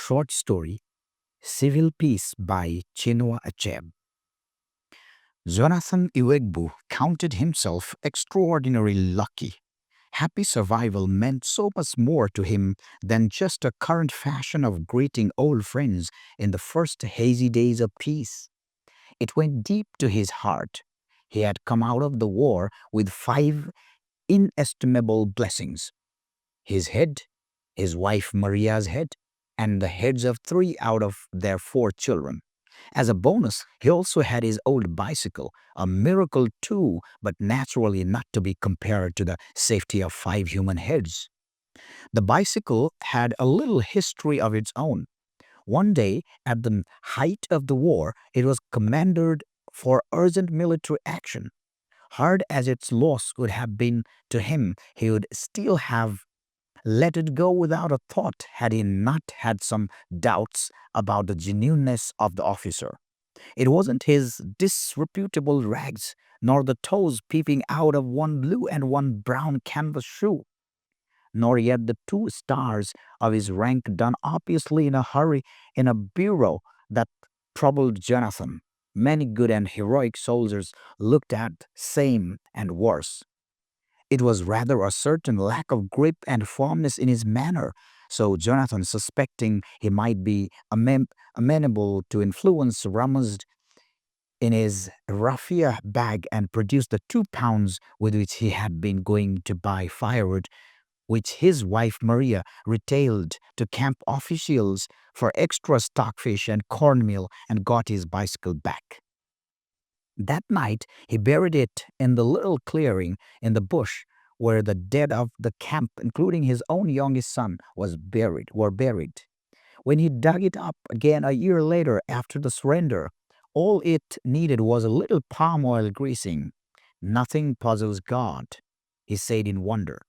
short story, Civil Peace by Chinua Achebe. Jonathan Iwegbu counted himself extraordinarily lucky. Happy survival meant so much more to him than just a current fashion of greeting old friends in the first hazy days of peace. It went deep to his heart. He had come out of the war with 5 inestimable blessings: his head, his wife Maria's head, and the heads of 3 out of their 4 children. As a bonus, he also had his old bicycle, a miracle too, but naturally not to be compared to the safety of 5 human heads. The bicycle had a little history of its own. One day, at the height of the war, it was commanded for urgent military action. Hard as its loss would have been to him, he would still have let it go without a thought had he not had some doubts about the genuineness of the officer. It wasn't his disreputable rags, nor the toes peeping out of one blue and one brown canvas shoe, nor yet the 2 stars of his rank done obviously in a hurry in a bureau that troubled Jonathan. Many good and heroic soldiers looked at same and worse. It was rather a certain lack of grip and firmness in his manner. So Jonathan, suspecting he might be amenable to influence, rummaged in his raffia bag and produced the 2 pounds with which he had been going to buy firewood, which his wife Maria retailed to camp officials for extra stockfish and cornmeal, and got his bicycle back. That night he buried it in the little clearing in the bush where the dead of the camp, including his own youngest son, were buried. When he dug it up again a year later after the surrender, all it needed was a little palm oil greasing. "Nothing puzzles God," he said in wonder.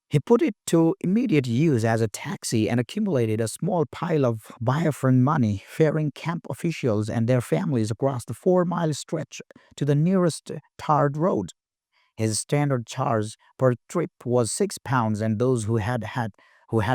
He put it to immediate use as a taxi and accumulated a small pile of Biafran money, ferrying camp officials and their families across the 4-mile stretch to the nearest tarred road. His standard charge per trip was 6 pounds, and those who had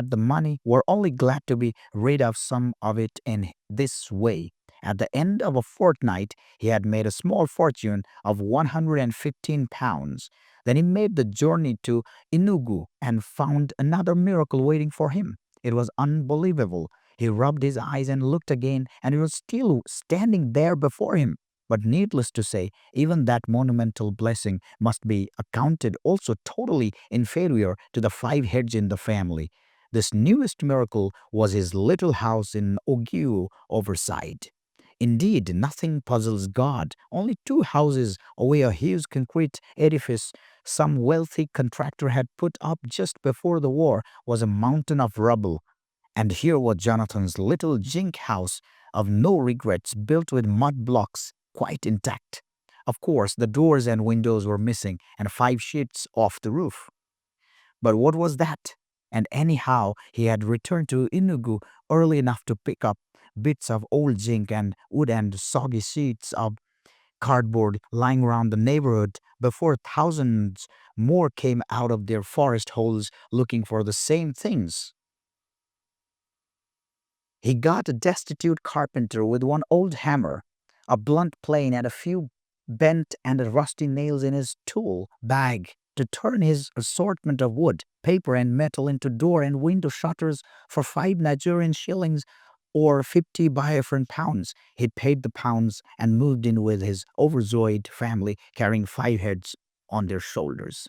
the money were only glad to be rid of some of it in this way. At the end of a fortnight, he had made a small fortune of 115 pounds. Then he made the journey to Enugu and found another miracle waiting for him. It was unbelievable. He rubbed his eyes and looked again, and it was still standing there before him. But needless to say, even that monumental blessing must be accounted also totally inferior to the 5 heads in the family. This newest miracle was his little house in Ogiu Overside. Indeed, nothing puzzles God. Only 2 houses away, a huge concrete edifice some wealthy contractor had put up just before the war was a mountain of rubble. And here was Jonathan's little jink house of no regrets, built with mud blocks, quite intact. Of course, the doors and windows were missing and 5 sheets off the roof. But what was that? And anyhow, he had returned to Enugu early enough to pick up bits of old zinc and wood and soggy sheets of cardboard lying around the neighborhood before thousands more came out of their forest holes looking for the same things. He got a destitute carpenter with one old hammer, a blunt plane, and a few bent and rusty nails in his tool bag to turn his assortment of wood, paper, and metal into door and window shutters for 5 Nigerian shillings or 50 Biafran pounds. He paid the pounds and moved in with his overjoyed family, carrying 5 heads on their shoulders.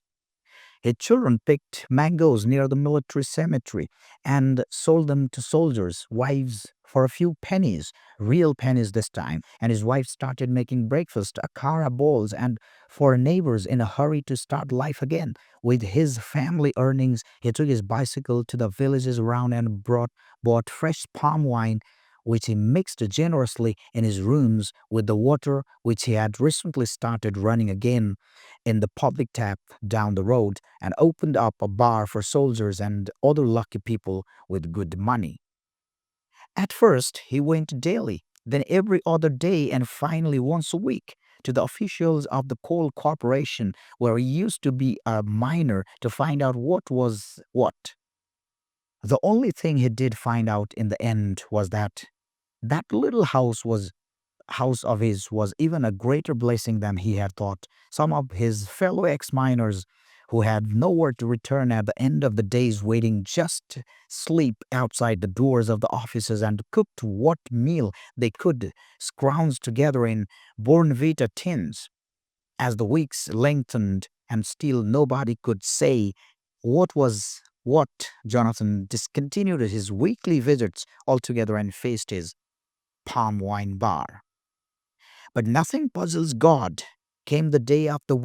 His children picked mangoes near the military cemetery and sold them to soldiers' wives for a few pennies, real pennies this time, and his wife started making breakfast, akara bowls, and for neighbors in a hurry to start life again. With his family earnings, he took his bicycle to the villages around and bought fresh palm wine, which he mixed generously in his rooms with the water which he had recently started running again in the public tap down the road, and opened up a bar for soldiers and other lucky people with good money. At first, he went daily, then every other day, and finally once a week to the officials of the coal corporation, where he used to be a miner, to find out what was what. The only thing he did find out in the end was that that little house of his was even a greater blessing than he had thought. Some of his fellow ex-miners who had nowhere to return at the end of the day's waiting just sleep outside the doors of the offices and cooked what meal they could scrounge together in Bornvita tins. As the weeks lengthened and still nobody could say what was what, Jonathan discontinued his weekly visits altogether and faced his palm wine bar. But nothing puzzles God. Came the day of the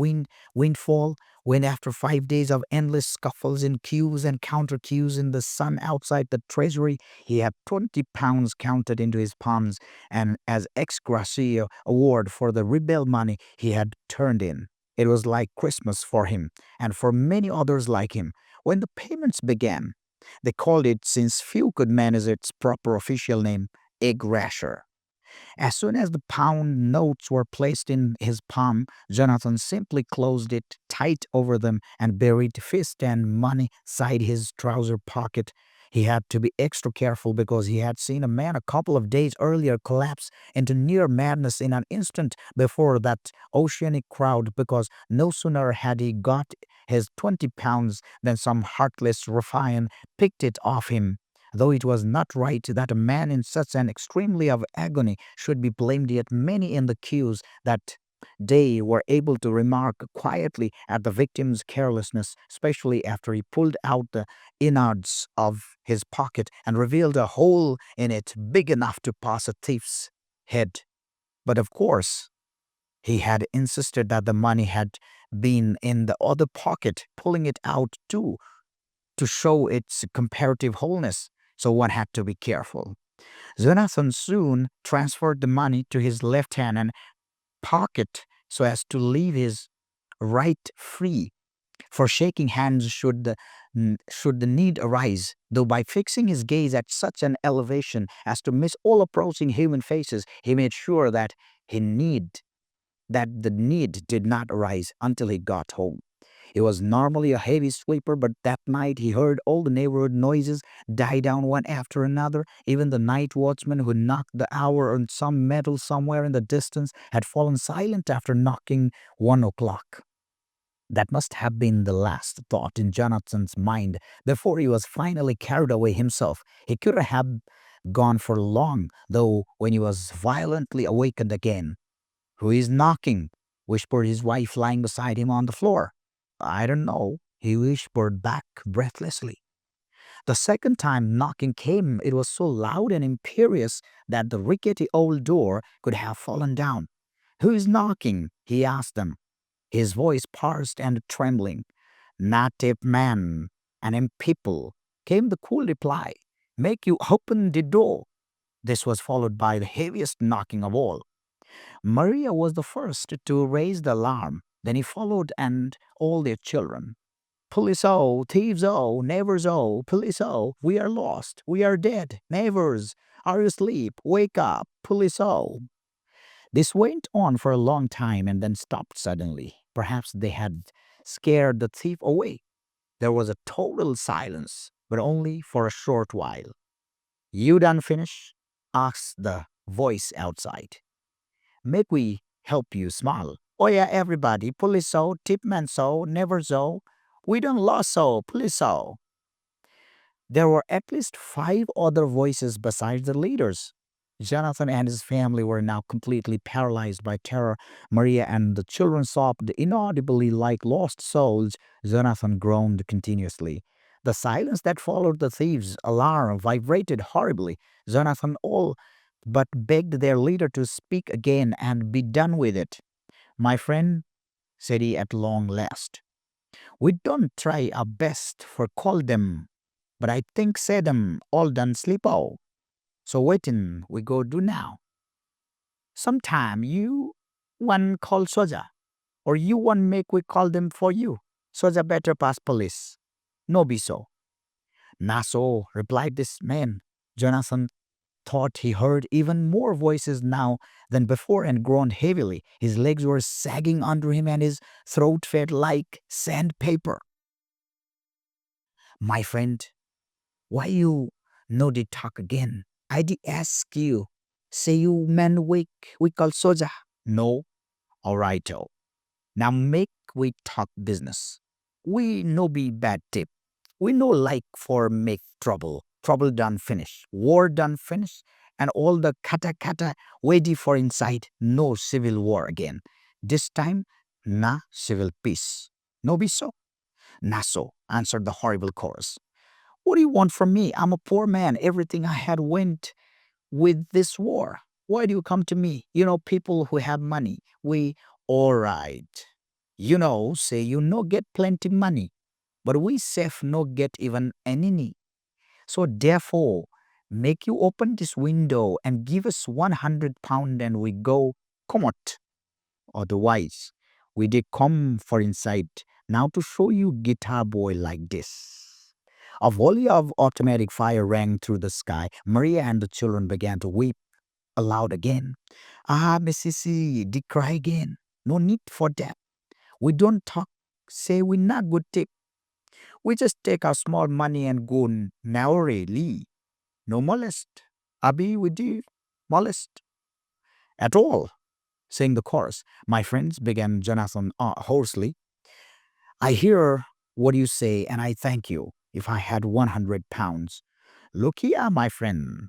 windfall, when after 5 days of endless scuffles in queues and counter queues in the sun outside the treasury, he had £20 counted into his palms, and as ex gratia award for the rebel money he had turned in. It was like Christmas for him, and for many others like him. When the payments began, they called it, since few could manage its proper official name, egg rasher. As soon as the pound notes were placed in his palm, Jonathan simply closed it tight over them and buried fist and money inside his trouser pocket. He had to be extra careful because he had seen a man a couple of days earlier collapse into near madness in an instant before that oceanic crowd, because no sooner had he got his £20 than some heartless ruffian picked it off him. Though it was not right that a man in such an extremely of agony should be blamed, yet many in the queues that day were able to remark quietly at the victim's carelessness, especially after he pulled out the innards of his pocket and revealed a hole in it big enough to pass a thief's head. But of course, he had insisted that the money had been in the other pocket, pulling it out too to show its comparative wholeness, so one had to be careful. Jonathan soon transferred the money to his left hand and pocket so as to leave his right free for shaking hands should the need arise, though by fixing his gaze at such an elevation as to miss all approaching human faces, he made sure that the need did not arise until he got home. He was normally a heavy sleeper, but that night he heard all the neighborhood noises die down one after another. Even the night watchman who knocked the hour on some metal somewhere in the distance had fallen silent after knocking 1 o'clock. That must have been the last thought in Jonathan's mind before he was finally carried away himself. He could have gone for long, though, when he was violently awakened again. "Who is knocking?" whispered his wife lying beside him on the floor. "I don't know," he whispered back breathlessly. The second time knocking came, it was so loud and imperious that the rickety old door could have fallen down. "Who is knocking?" he asked them, his voice parsed and trembling. "Native man and people," came the cool reply. "Make you open the door." This was followed by the heaviest knocking of all. Maria was the first to raise the alarm. Then he followed, and all their children. "Police-o, thieves-o, neighbors-o, police-o, we are lost, we are dead, neighbors, are you asleep? Wake up, police-o." This went on for a long time and then stopped suddenly. Perhaps they had scared the thief away. There was a total silence, but only for a short while. "You done finish?" asked the voice outside. "Make we help you smile?" "Oh yeah, everybody, police so, tipman so, never so. We don't lost so, police so." There were at least 5 other voices besides the leaders. Jonathan and his family were now completely paralyzed by terror. Maria and the children sobbed inaudibly like lost souls. Jonathan groaned continuously. The silence that followed the thieves' alarm vibrated horribly. Jonathan all but begged their leader to speak again and be done with it. "My friend," said he at long last, "we don't try our best for call them, but I think say them all done sleep out. So waitin' we go do now. Sometime you one call Soja, or you one make we call them for you. Soja better pass police. No be so." "Na so," replied this man. Jonathan thought he heard even more voices now than before and groaned heavily. His legs were sagging under him and his throat felt like sandpaper. "My friend," Why you no did talk again? I did ask you. Say you man we call soja. No. Alrighto. Now make we talk business. We no be bad tip. We no like for make trouble. Trouble done finish. War done finish. And all the kata kata ready for inside. No civil war again. This time, na civil peace. No be so? Na so, answered the horrible chorus. What do you want from me? I'm a poor man. Everything I had went with this war. Why do you come to me? You know, people who have money. All right. You know, say you no get plenty money, but we save no get even any. So therefore, make you open this window and give us 100 pound and we go, come out. Otherwise, we did come for inside now to show you guitar boy like this. A volley of automatic fire rang through the sky. Maria and the children began to weep aloud again. Ah, Mississy, did cry again. No need for that. We don't talk, say we not good tip. We just take our small money and go narrowly. No molest. Abi, we do molest. At all, sang the chorus. My friends, began Jonathan hoarsely. I hear what you say and I thank you. If I had 100 pounds. Look here, my friend.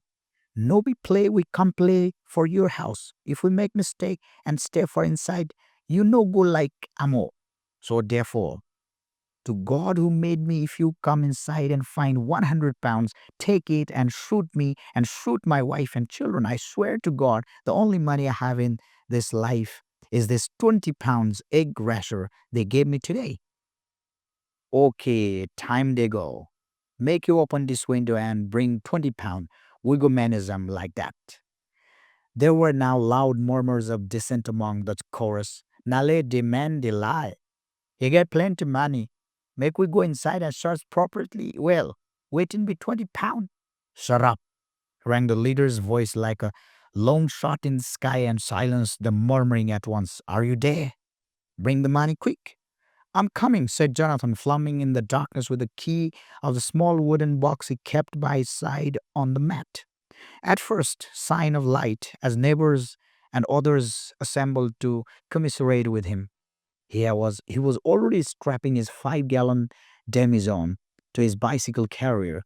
No be play, we come play for your house. If we make mistake and stay for inside, you no go like amo. So therefore, to God who made me, if you come inside and find 100 pounds, take it and shoot me and shoot my wife and children. I swear to God, the only money I have in this life is this 20 pounds egg rasher they gave me today. Okay, time they go. Make you open this window and bring 20 pound. We go manage them like that. There were now loud murmurs of dissent among the chorus. Nale demand the lie. You get plenty money. Make we go inside and search properly. Well, waiting be 20 pound. Shut up, rang the leader's voice like a long shot in the sky and silenced the murmuring at once. Are you there? Bring the money quick. I'm coming, said Jonathan, fumbling in the darkness with the key of the small wooden box he kept by his side on the mat. At first, sign of light, as neighbors and others assembled to commiserate with him. He was already strapping his 5 gallon demijohn to his bicycle carrier,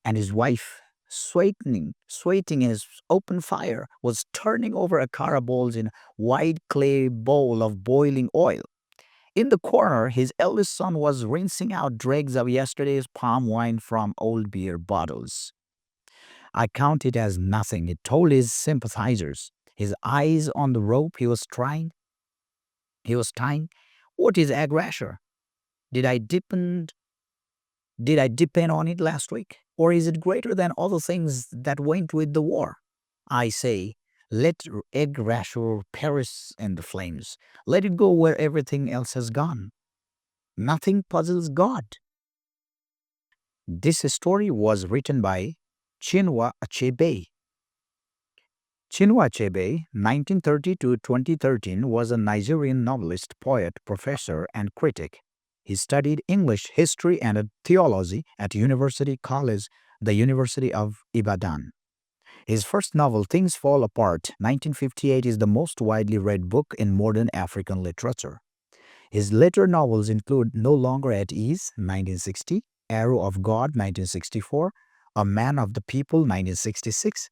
and his wife, sweating in his open fire, was turning over a carabols in wide clay bowl of boiling oil. In the corner, his eldest son was rinsing out dregs of yesterday's palm wine from old beer bottles. I count it as nothing, he told his sympathizers. His eyes on the rope he was tying. What is egg rasher? Did I depend did I depend on it last week? Or is it greater than all the things that went with the war? I say, let egg rasher perish in the flames. Let it go where everything else has gone. Nothing puzzles God. This story was written by Chinua Achebe. Chinua Achebe, 1930 to 2013, was a Nigerian novelist, poet, professor, and critic. He studied English, history, and theology at University College, the University of Ibadan. His first novel, Things Fall Apart, 1958, is the most widely read book in modern African literature. His later novels include No Longer at Ease, 1960, Arrow of God, 1964, A Man of the People, 1966,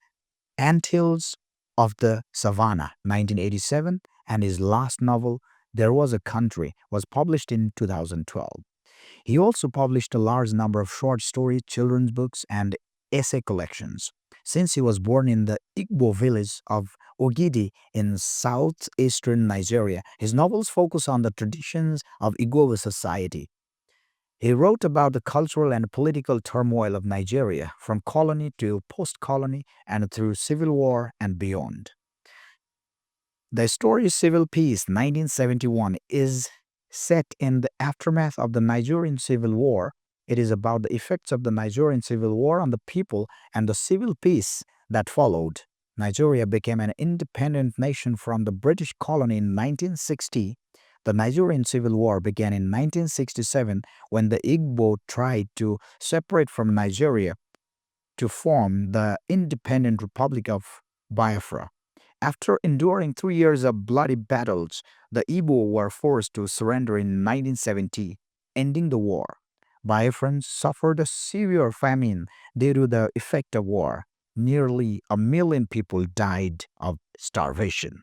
Anthills of the Savannah, 1987, and his last novel, There Was a Country, was published in 2012. He also published a large number of short stories, children's books, and essay collections. Since he was born in the Igbo village of Ogidi in southeastern Nigeria, his novels focus on the traditions of Igbo society. He wrote about the cultural and political turmoil of Nigeria, from colony to post-colony and through civil war and beyond. The story Civil Peace 1971 is set in the aftermath of the Nigerian Civil War. It is about the effects of the Nigerian Civil War on the people and the civil peace that followed. Nigeria became an independent nation from the British colony in 1960, The Nigerian Civil War began in 1967 when the Igbo tried to separate from Nigeria to form the independent Republic of Biafra. After enduring 3 years of bloody battles, the Igbo were forced to surrender in 1970, ending the war. Biafrans suffered a severe famine due to the effect of war. Nearly 1 million people died of starvation.